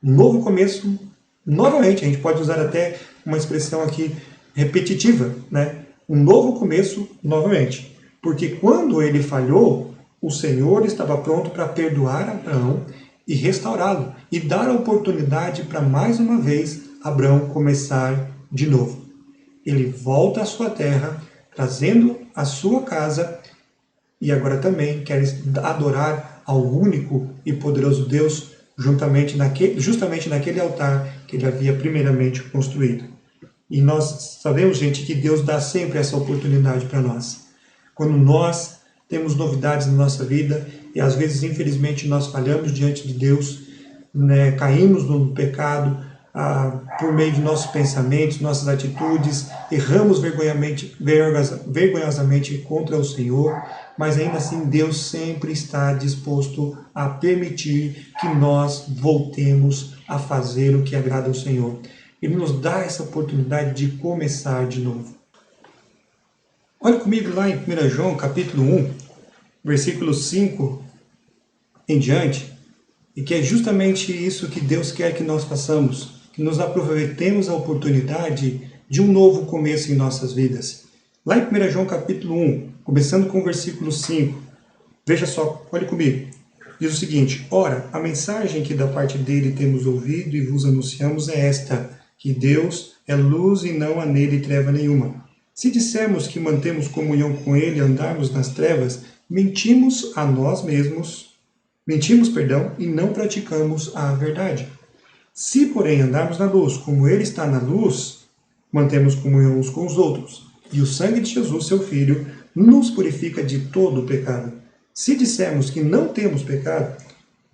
Um novo começo, novamente, a gente pode usar até uma expressão aqui repetitiva, né? Um novo começo, novamente. Porque quando ele falhou, o Senhor estava pronto para perdoar Abraão e restaurá-lo, e dar a oportunidade para mais uma vez Abraão começar de novo. Ele volta à sua terra, trazendo a sua casa, e agora também quer adorar ao único e poderoso Deus justamente naquele altar que ele havia primeiramente construído. E nós sabemos, gente, que Deus dá sempre essa oportunidade para nós. Quando nós temos novidades na nossa vida, e às vezes, infelizmente, nós falhamos diante de Deus, né, caímos no pecado, por meio de nossos pensamentos, nossas atitudes, erramos vergonhosamente contra o Senhor, mas ainda assim Deus sempre está disposto a permitir que nós voltemos a fazer o que agrada ao Senhor. Ele nos dá essa oportunidade de começar de novo. Olhe comigo lá em 1 João, capítulo 1, versículo 5 em diante, e que é justamente isso que Deus quer que nós façamos, que nos aproveitemos a oportunidade de um novo começo em nossas vidas. Lá em 1 João, capítulo 1, começando com o versículo 5, veja só, olhe comigo. Diz o seguinte: ora, a mensagem que da parte dele temos ouvido e vos anunciamos é esta, que Deus é luz e não há nele treva nenhuma. Se dissermos que mantemos comunhão com ele e andarmos nas trevas, mentimos, e não praticamos a verdade. Se, porém, andarmos na luz, como ele está na luz, mantemos comunhão uns com os outros, e o sangue de Jesus, seu Filho, nos purifica de todo o pecado. Se dissermos que não temos pecado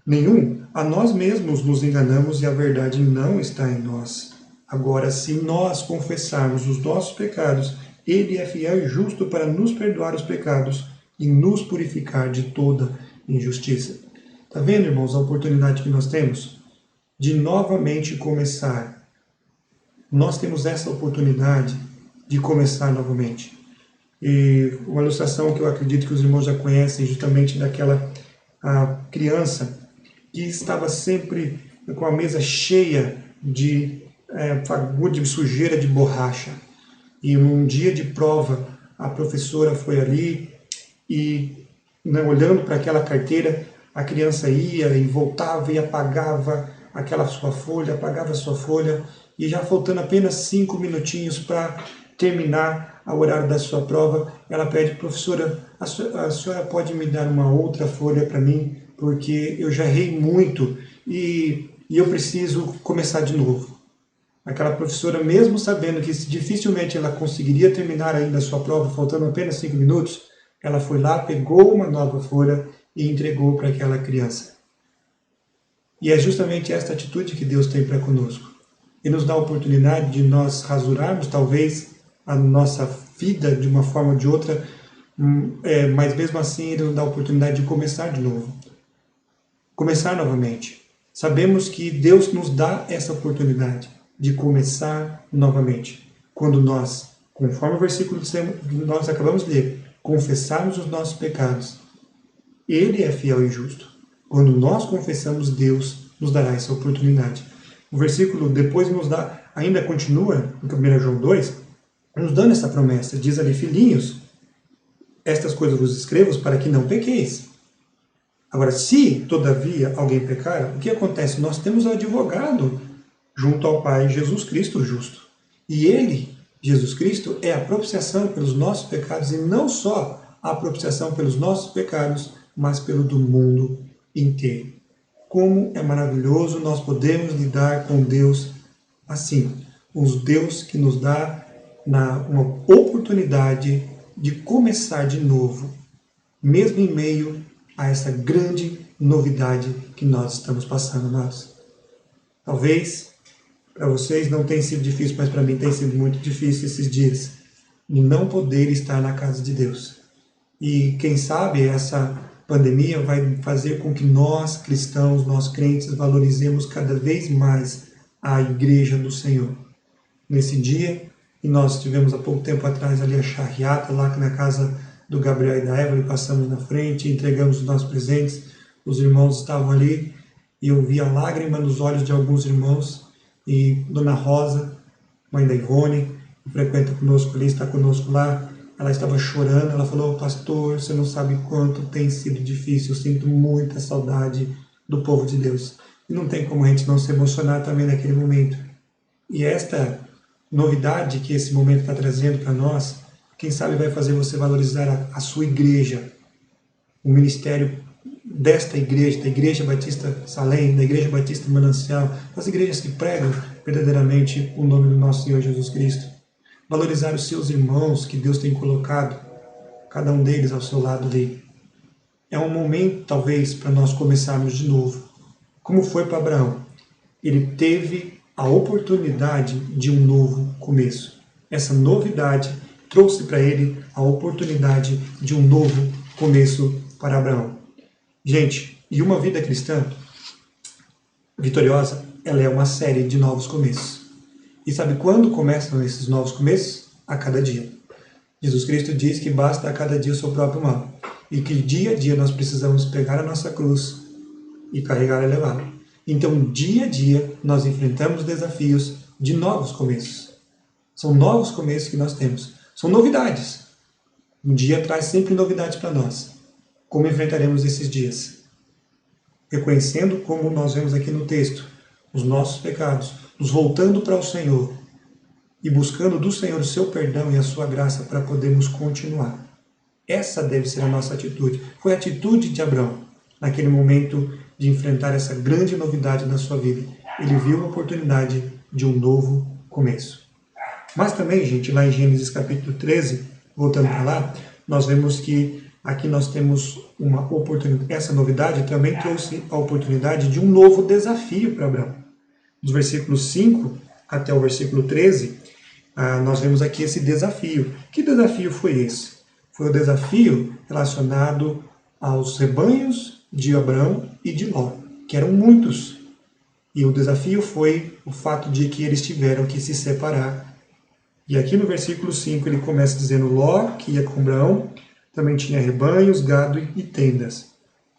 nenhum, a nós mesmos nos enganamos e a verdade não está em nós. Agora, se nós confessarmos os nossos pecados, ele é fiel e justo para nos perdoar os pecados e nos purificar de toda injustiça. Está vendo, irmãos, a oportunidade que nós temos de novamente começar? Nós temos essa oportunidade de começar novamente. E uma ilustração que eu acredito que os irmãos já conhecem, justamente daquela criança que estava sempre com a mesa cheia de fagulha, de sujeira de borracha. E num dia de prova, a professora foi ali e, olhando para aquela carteira, a criança ia e voltava e apagava aquela sua folha, apagava a sua folha, e já faltando apenas 5 minutinhos para terminar o horário da sua prova, ela pede: professora, a senhora pode me dar uma outra folha para mim, porque eu já errei muito e eu preciso começar de novo. Aquela professora, mesmo sabendo que dificilmente ela conseguiria terminar ainda a sua prova, faltando apenas 5 minutos, ela foi lá, pegou uma nova folha e entregou para aquela criança. E é justamente esta atitude que Deus tem para conosco. Ele nos dá a oportunidade de nós rasurarmos, talvez, a nossa vida de uma forma ou de outra, mas mesmo assim Ele nos dá a oportunidade de começar de novo. Começar novamente. Sabemos que Deus nos dá essa oportunidade de começar novamente. Quando nós, conforme o versículo que nós acabamos de ler, confessarmos os nossos pecados, Ele é fiel e justo. Quando nós confessamos, Deus nos dará essa oportunidade. O versículo depois ainda continua, em 1 João 2, nos dando essa promessa. Diz ali: filhinhos, estas coisas vos escrevo para que não pequeis. Agora, se todavia alguém pecar, o que acontece? Nós temos um advogado junto ao Pai, Jesus Cristo justo. E Ele, Jesus Cristo, é a propiciação pelos nossos pecados, e não só a propiciação pelos nossos pecados, mas pelo do mundo inteiro. Como é maravilhoso nós podemos lidar com Deus assim. Um Deus que nos dá uma oportunidade de começar de novo, mesmo em meio a essa grande novidade que nós estamos passando. Talvez para vocês não tenha sido difícil, mas para mim tem sido muito difícil esses dias, de não poder estar na casa de Deus. E quem sabe essa pandemia vai fazer com que nós, cristãos, nós crentes, valorizemos cada vez mais a igreja do Senhor. Nesse dia, e nós tivemos há pouco tempo atrás ali a charreata lá na casa do Gabriel e da Evelyn, passamos na frente, entregamos os nossos presentes, os irmãos estavam ali, e eu vi a lágrima nos olhos de alguns irmãos, e Dona Rosa, mãe da Ivone, que frequenta conosco ali, está conosco lá, ela estava chorando, ela falou: pastor, você não sabe quanto tem sido difícil, eu sinto muita saudade do povo de Deus. E não tem como a gente não se emocionar também naquele momento. E esta novidade que esse momento está trazendo para nós, quem sabe vai fazer você valorizar a sua igreja, o ministério desta igreja, da Igreja Batista Salem, da Igreja Batista Manancial, as igrejas que pregam verdadeiramente o nome do nosso Senhor Jesus Cristo. Valorizar os seus irmãos que Deus tem colocado, cada um deles ao seu lado ali. É um momento, talvez, para nós começarmos de novo. Como foi para Abraão? Ele teve a oportunidade de um novo começo. Essa novidade trouxe para ele a oportunidade de um novo começo para Abraão. Gente, e uma vida cristã vitoriosa, ela é uma série de novos começos. E sabe quando começam esses novos começos? A cada dia. Jesus Cristo diz que basta a cada dia o seu próprio mal. E que dia a dia nós precisamos pegar a nossa cruz e carregar e levá-la. Então, dia a dia, nós enfrentamos desafios de novos começos. São novos começos que nós temos. São novidades. Um dia traz sempre novidades para nós. Como enfrentaremos esses dias? Reconhecendo, como nós vemos aqui no texto, os nossos pecados, nos voltando para o Senhor e buscando do Senhor o seu perdão e a sua graça para podermos continuar. Essa deve ser a nossa atitude. Foi a atitude de Abraão, naquele momento de enfrentar essa grande novidade na sua vida. Ele viu uma oportunidade de um novo começo. Mas também, gente, lá em Gênesis capítulo 13, voltando para lá, nós vemos que aqui nós temos uma oportunidade. Essa novidade também trouxe a oportunidade de um novo desafio para Abraão. Dos versículos 5 até o versículo 13, nós vemos aqui esse desafio. Que desafio foi esse? Foi o desafio relacionado aos rebanhos de Abraão e de Ló, que eram muitos. E o desafio foi o fato de que eles tiveram que se separar. E aqui no versículo 5 ele começa dizendo: Ló, que ia com Abraão, também tinha rebanhos, gado e tendas.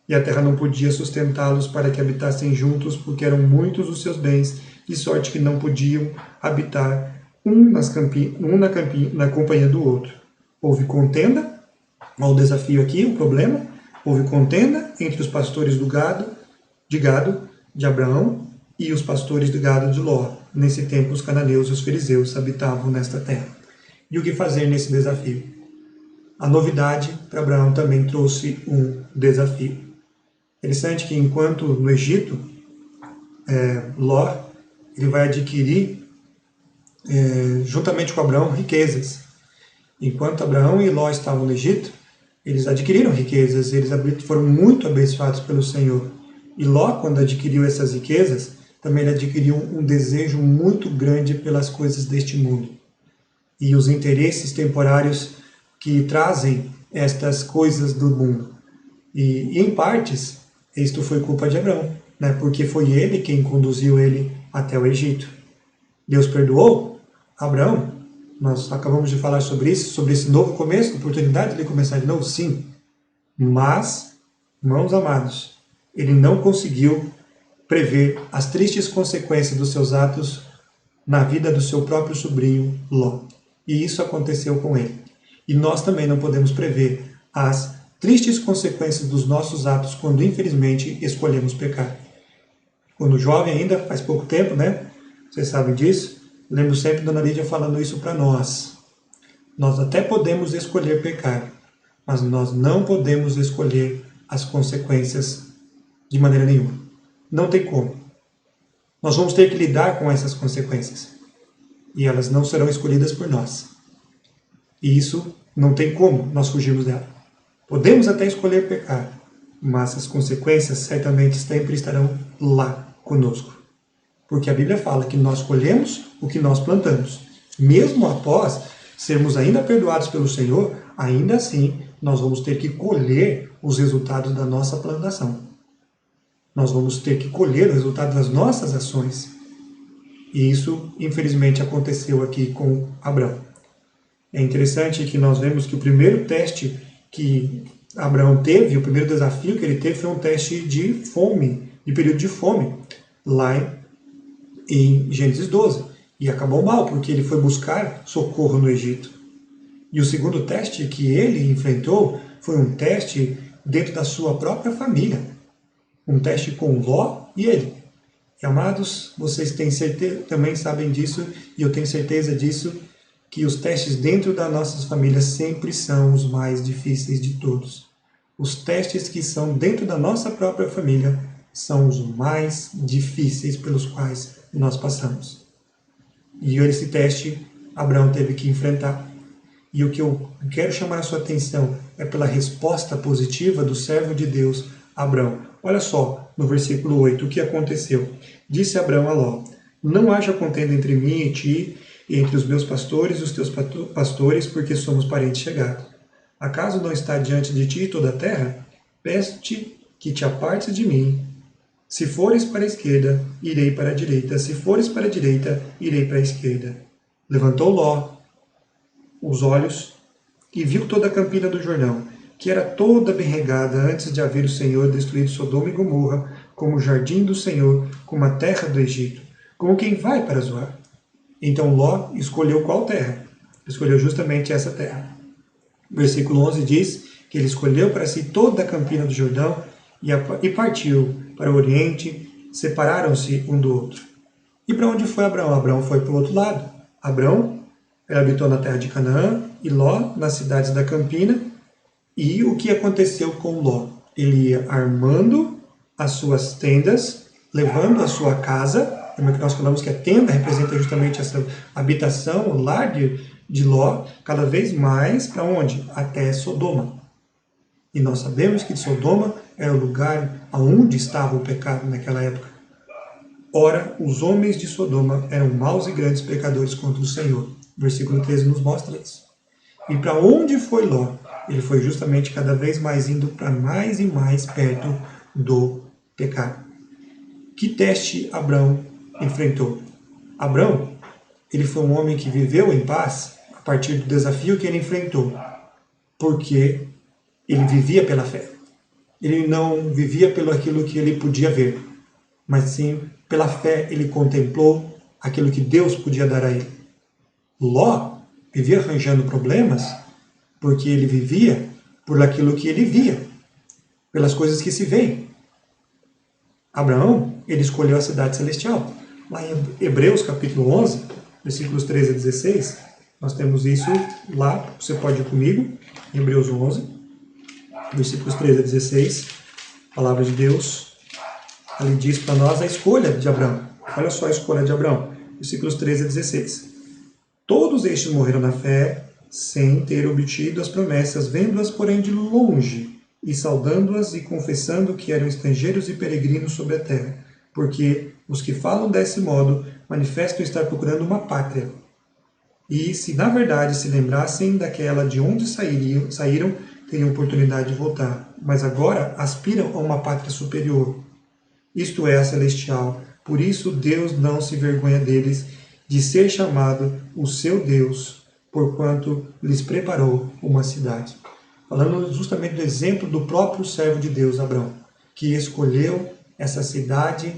E a terra não podia sustentá-los para que habitassem juntos, porque eram muitos os seus bens, de sorte que não podiam habitar na companhia do outro. Houve contenda, olha o desafio aqui, o problema. Houve contenda entre os pastores do gado de Abraão e os pastores do gado de Ló. Nesse tempo, os cananeus e os fariseus habitavam nesta terra. E o que fazer nesse desafio? A novidade para Abraão também trouxe um desafio. Interessante que enquanto no Egito, Ló ele vai adquirir, juntamente com Abraão, riquezas. Enquanto Abraão e Ló estavam no Egito, eles adquiriram riquezas, eles foram muito abençoados pelo Senhor. E Ló, quando adquiriu essas riquezas, também ele adquiriu um desejo muito grande pelas coisas deste mundo. E os interesses temporários que trazem estas coisas do mundo. E em partes, isto foi culpa de Abraão, né? Porque foi ele quem conduziu ele até o Egito. Deus perdoou Abraão? Nós acabamos de falar sobre isso, sobre esse novo começo, oportunidade de ele começar de novo, sim. Mas, irmãos amados, ele não conseguiu prever as tristes consequências dos seus atos na vida do seu próprio sobrinho Ló. E isso aconteceu com ele. E nós também não podemos prever as tristes consequências dos nossos atos quando, infelizmente, escolhemos pecar. Quando jovem ainda, faz pouco tempo, né? Vocês sabem disso. Lembro sempre Dona Lídia falando isso para nós. Nós até podemos escolher pecar, mas nós não podemos escolher as consequências de maneira nenhuma. Não tem como. Nós vamos ter que lidar com essas consequências. E elas não serão escolhidas por nós. E isso não tem como nós fugirmos dela. Podemos até escolher pecar, mas as consequências certamente sempre estarão lá conosco. Porque a Bíblia fala que nós colhemos o que nós plantamos. Mesmo após sermos ainda perdoados pelo Senhor, ainda assim nós vamos ter que colher os resultados da nossa plantação. Nós vamos ter que colher o resultado das nossas ações. E isso, infelizmente, aconteceu aqui com Abraão. É interessante que nós vemos que o primeiro teste que Abraão teve, o primeiro desafio que ele teve foi um teste de fome, de período de fome, lá em Gênesis 12. E acabou mal, porque ele foi buscar socorro no Egito. E o segundo teste que ele enfrentou foi um teste dentro da sua própria família. Um teste com Ló e ele. E, amados, vocês têm certeza, também sabem disso, e eu tenho certeza disso, que os testes dentro das nossas famílias sempre são os mais difíceis de todos. Os testes que são dentro da nossa própria família são os mais difíceis pelos quais nós passamos. E esse teste Abraão teve que enfrentar. E o que eu quero chamar a sua atenção é pela resposta positiva do servo de Deus, Abraão. Olha só, no versículo 8, o que aconteceu. Disse Abraão a Ló: não haja contenda entre mim e ti, e entre os meus pastores e os teus pastores, porque somos parentes chegados. Acaso não está diante de ti toda a terra? Peço-te que te apartes de mim, Se fores para a esquerda, irei para a direita. Se fores para a direita, irei para a esquerda. Levantou Ló os olhos e viu toda a campina do Jordão, que era toda bem regada antes de haver o Senhor destruído Sodoma e Gomorra, como o jardim do Senhor, como a terra do Egito, como quem vai para Zoar. Então Ló escolheu qual terra? Escolheu justamente essa terra. Versículo 11 diz que ele escolheu para si toda a campina do Jordão e partiu para o oriente, separaram-se um do outro. E para onde foi Abraão? Abraão foi para o outro lado. Abraão habitou na terra de Canaã e Ló nas cidades da campina. E o que aconteceu com Ló? Ele ia armando as suas tendas, levando a sua casa. Lembra que nós falamos que a tenda representa justamente essa habitação, o lar de Ló, cada vez mais para onde? Até Sodoma. E nós sabemos que Sodoma era o lugar onde estava o pecado naquela época. Ora, os homens de Sodoma eram maus e grandes pecadores contra o Senhor. Versículo 13 nos mostra isso. E para onde foi Ló? Ele foi justamente cada vez mais indo para mais e mais perto do pecado. Que teste Abraão enfrentou? Abraão, ele foi um homem que viveu em paz a partir do desafio que ele enfrentou, porque ele vivia pela fé. Ele não vivia pelo aquilo que ele podia ver, mas sim pela fé ele contemplou aquilo que Deus podia dar a ele. Ló vivia arranjando problemas porque ele vivia por aquilo que ele via, pelas coisas que se veem. Abraão, ele escolheu a cidade celestial. Lá em Hebreus capítulo 11, versículos 13 a 16, nós temos isso lá, você pode ir comigo, em Hebreus 11, versículos 13 a 16, a palavra de Deus, ali diz para nós a escolha de Abraão. Olha só a escolha de Abraão, versículos 13 a 16. Todos estes morreram na fé, sem ter obtido as promessas, vendo-as, porém, de longe, e saudando-as e confessando que eram estrangeiros e peregrinos sobre a terra, porque os que falam desse modo manifestam estar procurando uma pátria. E se na verdade se lembrassem daquela de onde saíram, teriam oportunidade de voltar, mas agora aspiram a uma pátria superior, isto é, a celestial. Por isso Deus não se vergonha deles, de ser chamado o seu Deus, porquanto lhes preparou uma cidade. Falando justamente do exemplo do próprio servo de Deus, Abraão, que escolheu essa cidade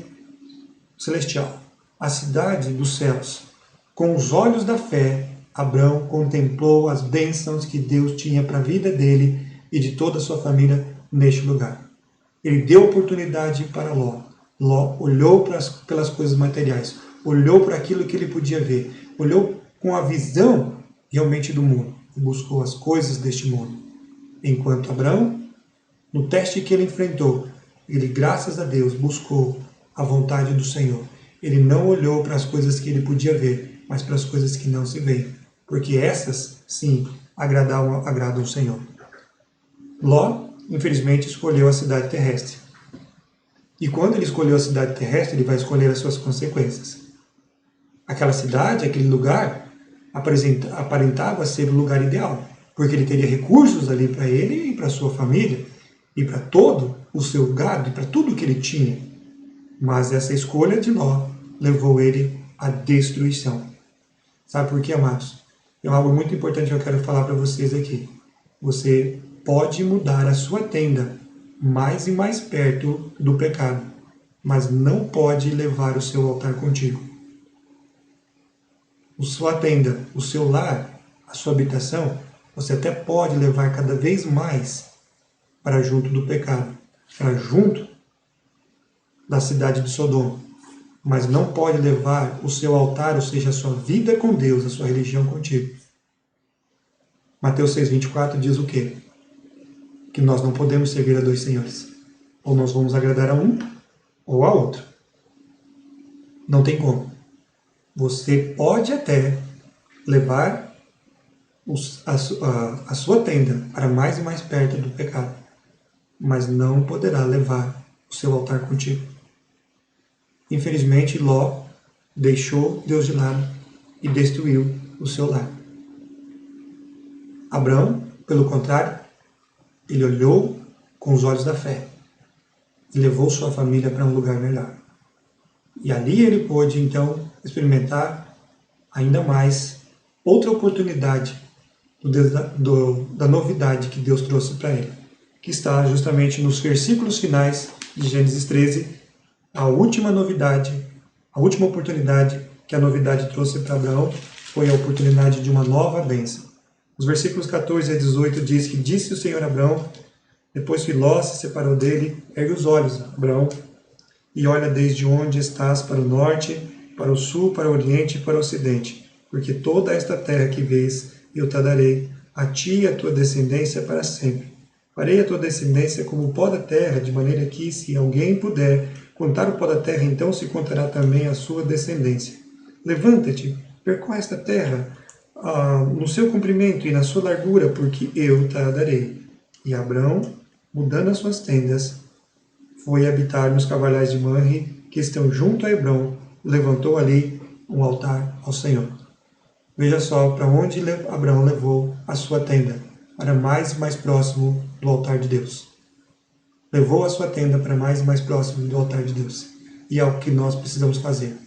celestial, a cidade dos céus. Com os olhos da fé, Abraão contemplou as bênçãos que Deus tinha para a vida dele e de toda a sua família neste lugar. Ele deu oportunidade para Ló. Ló olhou pelas coisas materiais, olhou para aquilo que ele podia ver, olhou com a visão realmente do mundo e buscou as coisas deste mundo. Enquanto Abraão, no teste que ele enfrentou, ele, graças a Deus, buscou a vontade do Senhor. Ele não olhou para as coisas que ele podia ver, mas para as coisas que não se veem, porque essas, sim, agradam o Senhor. Ló, infelizmente, escolheu a cidade terrestre. E quando ele escolheu a cidade terrestre, ele vai escolher as suas consequências. Aquela cidade, aquele lugar, aparentava ser o lugar ideal, porque ele teria recursos ali para ele e para sua família, e para todo o seu gado, e para tudo que ele tinha. Mas essa escolha de Ló levou ele à destruição. Sabe por quê, amados? É algo muito importante que eu quero falar para vocês aqui. Você pode mudar a sua tenda mais e mais perto do pecado, mas não pode levar o seu altar contigo. A sua tenda, o seu lar, a sua habitação, você até pode levar cada vez mais para junto do pecado, para junto da cidade de Sodoma, mas não pode levar o seu altar, ou seja, a sua vida com Deus, a sua religião contigo. Mateus 6,24 diz o quê? Que nós não podemos servir a dois senhores. Ou nós vamos agradar a um, ou a outro. Não tem como. Você pode até levar a sua tenda para mais e mais perto do pecado, mas não poderá levar o seu altar contigo. Infelizmente, Ló deixou Deus de lado e destruiu o seu lar. Abraão, pelo contrário, ele olhou com os olhos da fé. e levou sua família para um lugar melhor. E ali ele pôde, então, experimentar ainda mais outra oportunidade da novidade que Deus trouxe para ele, que está justamente nos versículos finais de Gênesis 13, a última novidade, a última oportunidade que a novidade trouxe para Abraão foi a oportunidade de uma nova bênção. Os versículos 14 a 18 diz que disse o Senhor a Abraão, depois que Ló se separou dele, ergue os olhos, Abraão, e olha desde onde estás para o norte, para o sul, para o oriente e para o ocidente, porque toda esta terra que vês eu te darei, a ti e a tua descendência para sempre. Farei a tua descendência como o pó da terra, de maneira que, se alguém puder contar o pó da terra, então se contará também a sua descendência. Levanta-te, percorre esta terra no seu comprimento e na sua largura, porque eu te a darei. E Abrão, mudando as suas tendas, foi habitar nos carvalhais de Manre, que estão junto a Hebrom, levantou ali um altar ao Senhor. Veja só para onde Abraão levou a sua tenda, para mais e mais próximo do altar de Deus. Levou a sua tenda para mais e mais próximo do altar de Deus. E é o que nós precisamos fazer.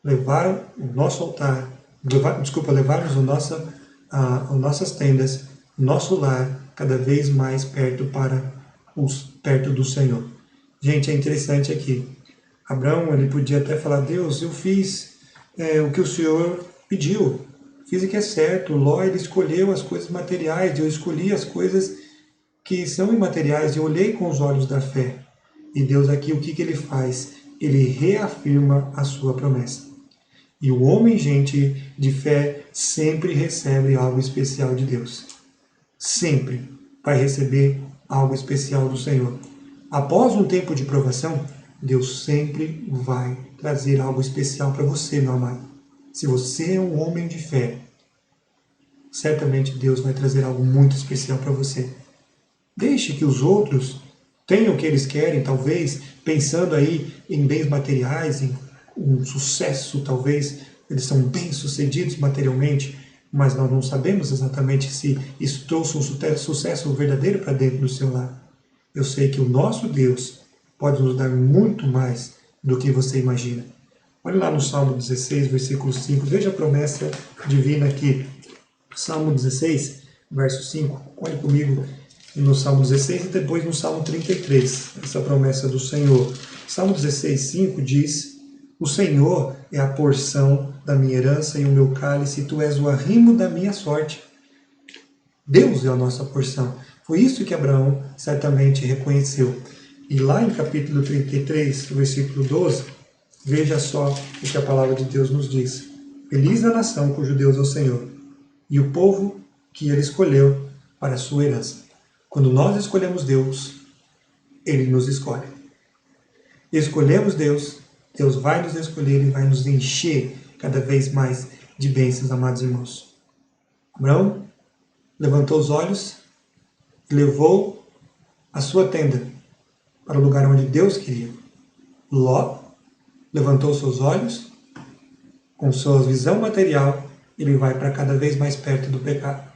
Levar o nosso altar, levarmos as nossas tendas, nosso lar, cada vez mais perto do Senhor. Gente, é interessante aqui. Abraão, ele podia até falar, Deus, eu fiz o que o Senhor pediu, fiz o que é certo. Ló, ele escolheu as coisas materiais, eu escolhi as coisas que são imateriais, eu olhei com os olhos da fé. E Deus aqui, o que ele faz? Ele reafirma a sua promessa. E o homem, gente, de fé, sempre recebe algo especial de Deus. Sempre vai receber algo especial do Senhor. Após um tempo de provação, Deus sempre vai trazer algo especial para você, meu amado. Se você é um homem de fé, certamente Deus vai trazer algo muito especial para você. Deixe que os outros tenham o que eles querem, talvez, pensando aí em bens materiais, em um sucesso, talvez, eles são bem-sucedidos materialmente, mas nós não sabemos exatamente se isso trouxe um sucesso verdadeiro para dentro do seu lar. Eu sei que o nosso Deus pode nos dar muito mais do que você imagina. Olha lá no Salmo 16, versículo 5, veja a promessa divina aqui. Salmo 16, verso 5, olhe comigo no Salmo 16 e depois no Salmo 33, essa promessa do Senhor. Salmo 16, 5 diz, o Senhor é a porção da minha herança e o meu cálice, tu és o arrimo da minha sorte. Deus é a nossa porção. Foi isso que Abraão certamente reconheceu. E lá em capítulo 33, versículo 12, veja só o que a palavra de Deus nos diz. Feliz a nação cujo Deus é o Senhor, e o povo que ele escolheu para a sua herança. Quando nós escolhemos Deus, ele nos escolhe. Escolhemos Deus, Deus vai nos escolher e vai nos encher cada vez mais de bênçãos, amados irmãos. Abraão levantou os olhos e levou a sua tenda para o lugar onde Deus queria. Ló levantou seus olhos, com sua visão material, ele vai para cada vez mais perto do pecado.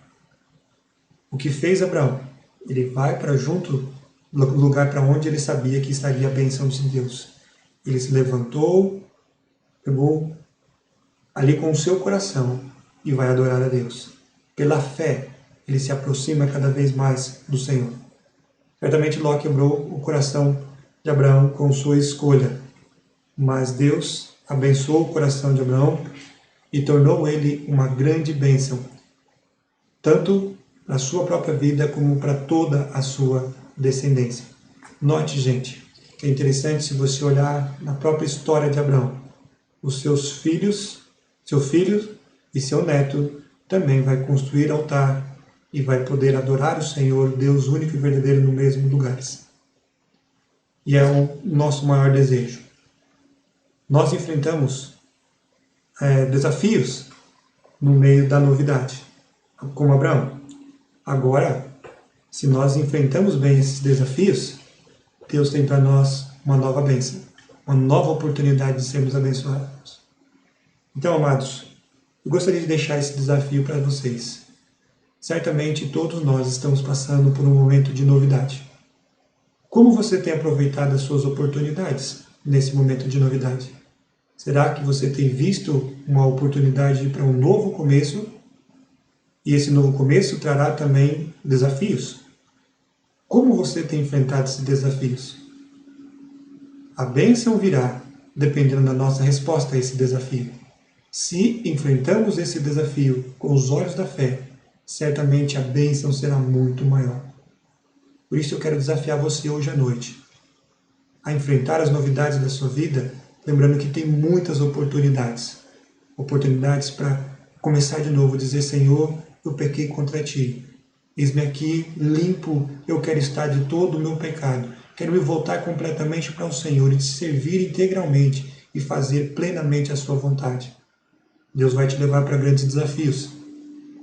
O que fez Abraão? Ele vai para junto do lugar para onde ele sabia que estaria a bênção de Deus. Ele se levantou, pegou ali com o seu coração e vai adorar a Deus. Pela fé, ele se aproxima cada vez mais do Senhor. Certamente Ló quebrou o coração de Abraão com sua escolha, mas Deus abençoou o coração de Abraão e tornou ele uma grande bênção, tanto para a sua própria vida como para toda a sua descendência. Note, gente, é interessante se você olhar na própria história de Abraão. Os seus filhos, seu filho e seu neto também vai construir altar e vai poder adorar o Senhor, Deus único e verdadeiro, no mesmo lugar. E é o nosso maior desejo. Nós enfrentamos desafios no meio da novidade, como Abraão. Agora, se nós enfrentamos bem esses desafios, Deus tem para nós uma nova bênção, uma nova oportunidade de sermos abençoados. Então, amados, eu gostaria de deixar esse desafio para vocês. Certamente todos nós estamos passando por um momento de novidade. Como você tem aproveitado as suas oportunidades nesse momento de novidade? Será que você tem visto uma oportunidade para um novo começo? E esse novo começo trará também desafios. Como você tem enfrentado esses desafios? A bênção virá dependendo da nossa resposta a esse desafio. Se enfrentamos esse desafio com os olhos da fé, certamente a bênção será muito maior. Por isso eu quero desafiar você hoje à noite a enfrentar as novidades da sua vida, lembrando que tem muitas oportunidades. Oportunidades para começar de novo, dizer: Senhor, eu pequei contra Ti. Eis-me aqui, limpo, eu quero estar de todo o meu pecado. Quero me voltar completamente para o Senhor e te servir integralmente e fazer plenamente a Sua vontade. Deus vai te levar para grandes desafios.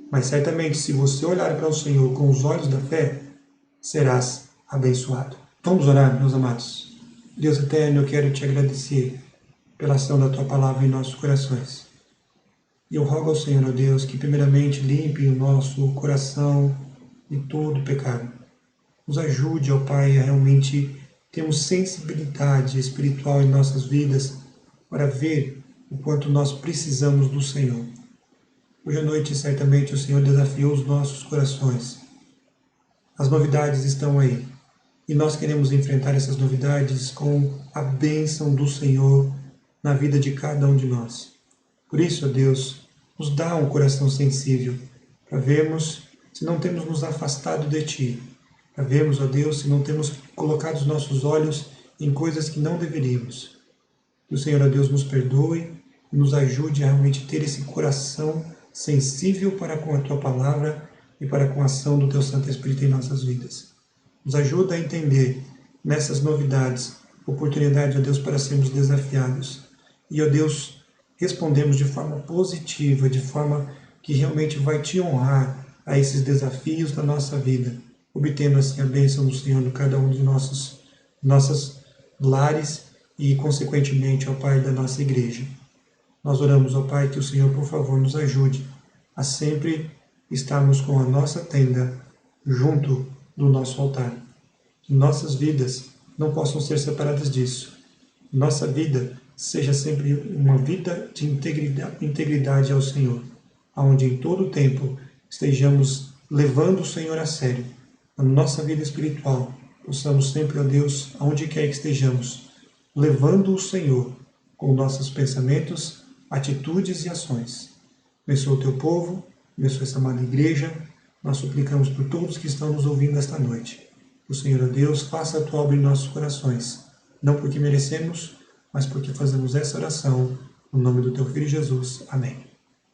Mas certamente, se você olhar para o Senhor com os olhos da fé, serás abençoado. Vamos orar, meus amados. Deus eterno, eu quero te agradecer pela ação da Tua palavra em nossos corações. E eu rogo ao Senhor, ó Deus, que primeiramente limpe o nosso coração de todo pecado. Nos ajude, ó Pai, a realmente termos sensibilidade espiritual em nossas vidas para ver o quanto nós precisamos do Senhor. Hoje à noite, certamente, o Senhor desafiou os nossos corações. As novidades estão aí. E nós queremos enfrentar essas novidades com a bênção do Senhor na vida de cada um de nós. Por isso, ó Deus, nos dá um coração sensível para vermos se não temos nos afastado de Ti. Para vermos, ó Deus, se não temos colocado os nossos olhos em coisas que não deveríamos. Que o Senhor, ó Deus, nos perdoe e nos ajude a realmente ter esse coração sensível para com a Tua palavra e para com a ação do Teu Santo Espírito em nossas vidas. Nos ajuda a entender nessas novidades, oportunidade, ó Deus, para sermos desafiados. E, ó Deus, respondemos de forma positiva, de forma que realmente vai Te honrar a esses desafios da nossa vida, obtendo assim a bênção do Senhor em cada um de nossos lares e, consequentemente, ó Pai, da nossa igreja. Nós oramos, ó Pai, que o Senhor, por favor, nos ajude a sempre estarmos com a nossa tenda junto do nosso altar. Que nossas vidas não possam ser separadas disso. Nossa vida seja sempre uma vida de integridade ao Senhor, onde em todo o tempo estejamos levando o Senhor a sério. Na nossa vida espiritual, possamos sempre, ó Deus, aonde quer que estejamos, levando o Senhor com nossos pensamentos, atitudes e ações. Abençoa o Teu povo, abençoa essa amada igreja. Nós suplicamos por todos que estão nos ouvindo esta noite. O Senhor, ó Deus, faça a Tua obra em nossos corações, não porque merecemos, mas porque fazemos essa oração no nome do Teu Filho Jesus. Amém.